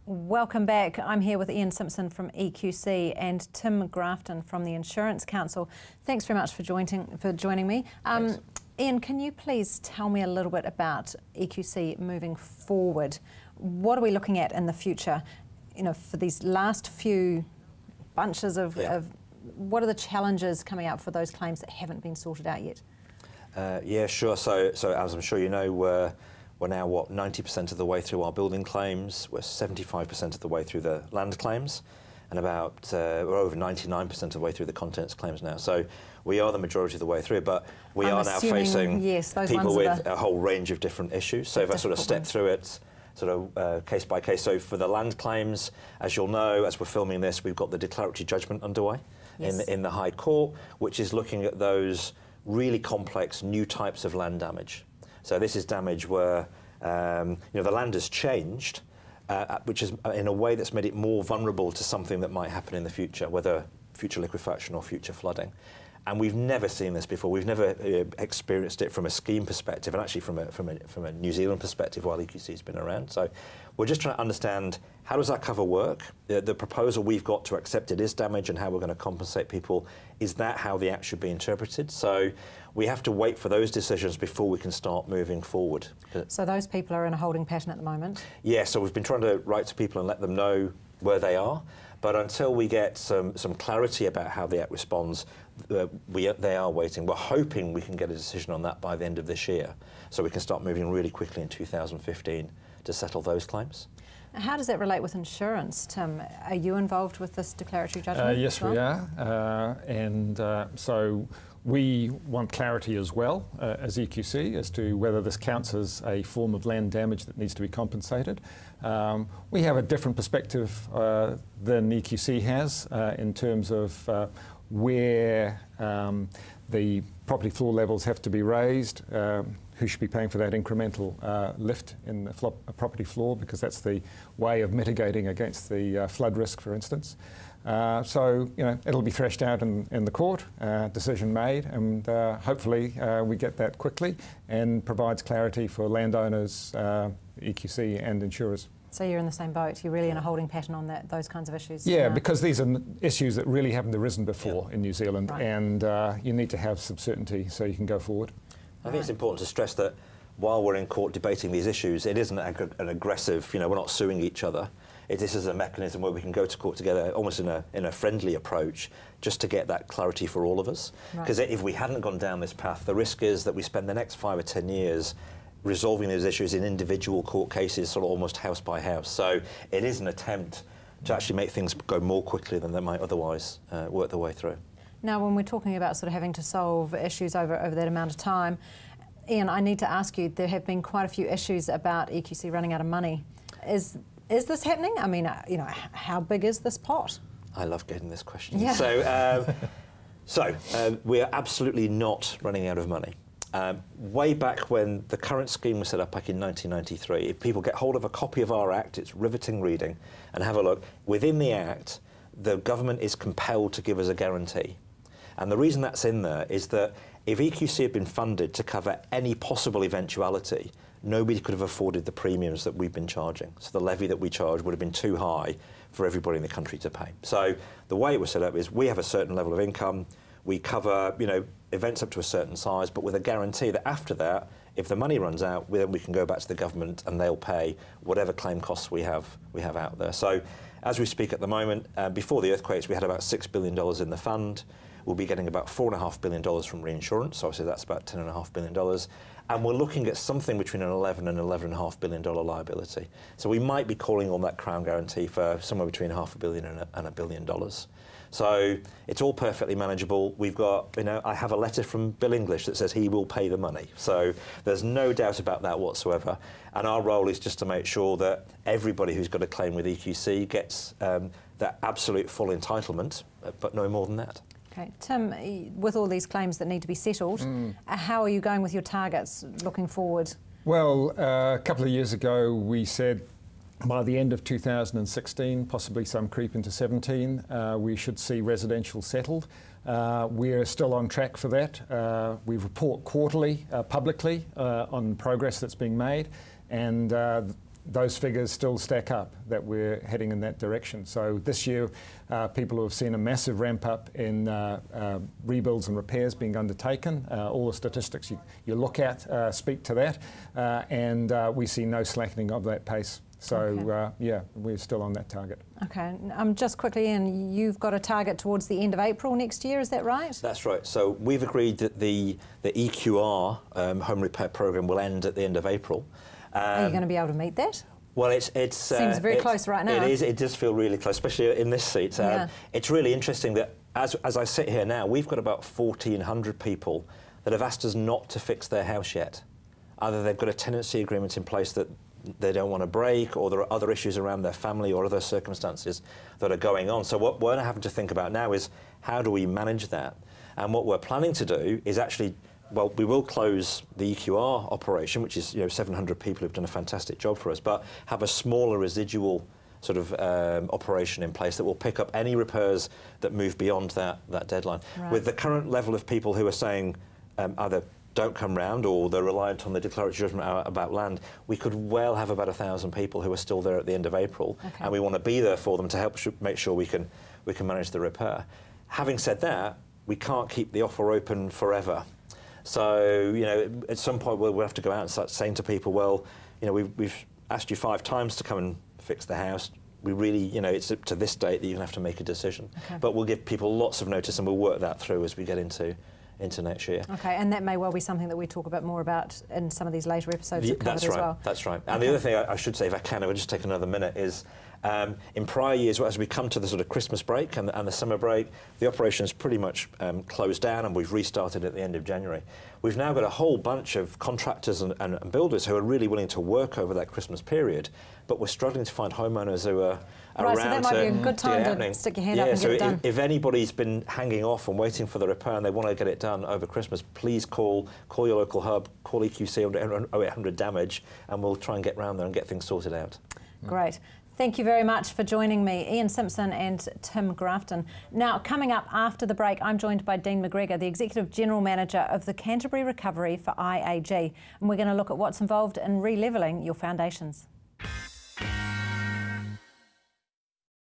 Welcome back. I'm here with Ian Simpson from EQC and Tim Grafton from the Insurance Council. Thanks very much for joining me. Ian, can you please tell me a little bit about EQC moving forward? What are we looking at in the future? You know, for these last few bunches of what are the challenges coming out for those claims that haven't been sorted out yet? Yeah, sure. So as I'm sure you know, we're now, 90% of the way through our building claims. We're 75% of the way through the land claims, and about we're over 99% of the way through the contents claims now. So we are the majority of the way through, but we are now facing people with a whole range of different issues. So if I sort of step through it, sort of case by case. So for the land claims, as you'll know, as we're filming this, we've got the declaratory judgment underway in the High Court, which is looking at those really complex new types of land damage. So this is damage where the land has changed, which is in a way that's made it more vulnerable to something that might happen in the future, whether future liquefaction or future flooding. And we've never seen this before. We've never experienced it from a scheme perspective, and actually from a New Zealand perspective while EQC's been around. So we're just trying to understand, how does that cover work? The proposal we've got to accept it is damage and how we're going to compensate people. Is that how the act should be interpreted? So we have to wait for those decisions before we can start moving forward. So those people are in a holding pattern at the moment? Yeah, so we've been trying to write to people and let them know where they are. But until we get some clarity about how the Act responds, they are waiting. We're hoping we can get a decision on that by the end of this year, so we can start moving really quickly in 2015 to settle those claims. How does that relate with insurance, Tim? Are you involved with this declaratory judgment? Yes, we are. So we want clarity as well as EQC as to whether this counts as a form of land damage that needs to be compensated. We have a different perspective than EQC has in terms of where the property floor levels have to be raised, who should be paying for that incremental lift in the property floor, because that's the way of mitigating against the flood risk, for instance. So, it'll be threshed out in the court, decision made, and hopefully we get that quickly and provides clarity for landowners, EQC and insurers. So you're in the same boat, you're really in a holding pattern on those kinds of issues? Yeah, because these are issues that really haven't arisen before in New Zealand, and you need to have some certainty so you can go forward. I think it's important to stress that while we're in court debating these issues, it isn't an aggressive, we're not suing each other. This is a mechanism where we can go to court together almost in a friendly approach, just to get that clarity for all of us. Because if we hadn't gone down this path, the risk is that we spend the next 5 or 10 years resolving those issues in individual court cases, sort of almost house by house. So it is an attempt to actually make things go more quickly than they might otherwise work their way through. Now, when we're talking about sort of having to solve issues over that amount of time, Ian, I need to ask you, there have been quite a few issues about EQC running out of money. Is this happening? I mean, how big is this pot? I love getting this question. Yeah. So we are absolutely not running out of money. Way back when the current scheme was set up back in 1993, if people get hold of a copy of our Act, it's riveting reading, and have a look, within the Act, the government is compelled to give us a guarantee. And the reason that's in there is that if EQC had been funded to cover any possible eventuality, nobody could have afforded the premiums that we've been charging. So the levy that we charge would have been too high for everybody in the country to pay. So the way it was set up is we have a certain level of income, we cover events up to a certain size, but with a guarantee that after that, if the money runs out, then we can go back to the government and they'll pay whatever claim costs we have out there. So as we speak at the moment, before the earthquakes, we had about $6 billion in the fund. We'll be getting about $4.5 billion from reinsurance, so obviously that's about $10.5 billion. And we're looking at something between an $11 and $11.5 billion liability. So we might be calling on that Crown guarantee for somewhere between $500 million and $1 billion. So it's all perfectly manageable. We've got, I have a letter from Bill English that says he will pay the money. So there's no doubt about that whatsoever. And our role is just to make sure that everybody who's got a claim with EQC gets that absolute full entitlement, but no more than that. Okay, Tim, with all these claims that need to be settled, how are you going with your targets looking forward? Well, a couple of years ago we said by the end of 2016, possibly some creep into 17, we should see residential settled. We're still on track for that. We report quarterly, publicly, on progress that's being made, and those figures still stack up, that we're heading in that direction. So this year, people have seen a massive ramp up in rebuilds and repairs being undertaken. All the statistics you look at speak to that, and we see no slackening of that pace. So, okay. Yeah, we're still on that target. Okay. Just quickly, Ian, you've got a target towards the end of April next year, is that right? That's right. So we've agreed that the EQR home repair programme will end at the end of April. Are you going to be able to meet that? Well, it seems very close right now. It is. It does feel really close, especially in this seat. Yeah. It's really interesting that as I sit here now, we've got about 1,400 people that have asked us not to fix their house yet. Either they've got a tenancy agreement in place that they don't want to break, or there are other issues around their family or other circumstances that are going on. So what we're having to think about now is how do we manage that? And what we're planning to do is actually, well, we will close the EQR operation, which is 700 people who've done a fantastic job for us, but have a smaller residual sort of operation in place that will pick up any repairs that move beyond that deadline. Right. With the current level of people who are saying either don't come round or they're reliant on the declaratory judgment about land, we could well have about 1,000 people who are still there at the end of April, okay. And we want to be there for them to help make sure we can manage the repair. Having said that, we can't keep the offer open forever. So, at some point we'll have to go out and start saying to people, well, we've asked you 5 times to come and fix the house. We really, it's up to this date that you're going to have to make a decision. Okay. But we'll give people lots of notice and we'll work that through as we get into next year. Okay, and that may well be something that we talk a bit more about in some of these later episodes of Covered as well. That's right. And the other thing I should say, if I can, I would just take another minute, is in prior years, as we come to the sort of Christmas break and the summer break, the operation is pretty much closed down and we've restarted at the end of January. We've now got a whole bunch of contractors and builders who are really willing to work over that Christmas period, but we're struggling to find homeowners who are around. Right, so that might be a good time to stick your hand up and get it done. If anybody's been hanging off and waiting for the repair and they want to get it done over Christmas, please call your local hub, call EQC on 0800 damage, and we'll try and get round there and get things sorted out. Great. Thank you very much for joining me, Ian Simpson and Tim Grafton. Now, coming up after the break, I'm joined by Dean McGregor, the Executive General Manager of the Canterbury Recovery for IAG, and we're going to look at what's involved in re-levelling your foundations.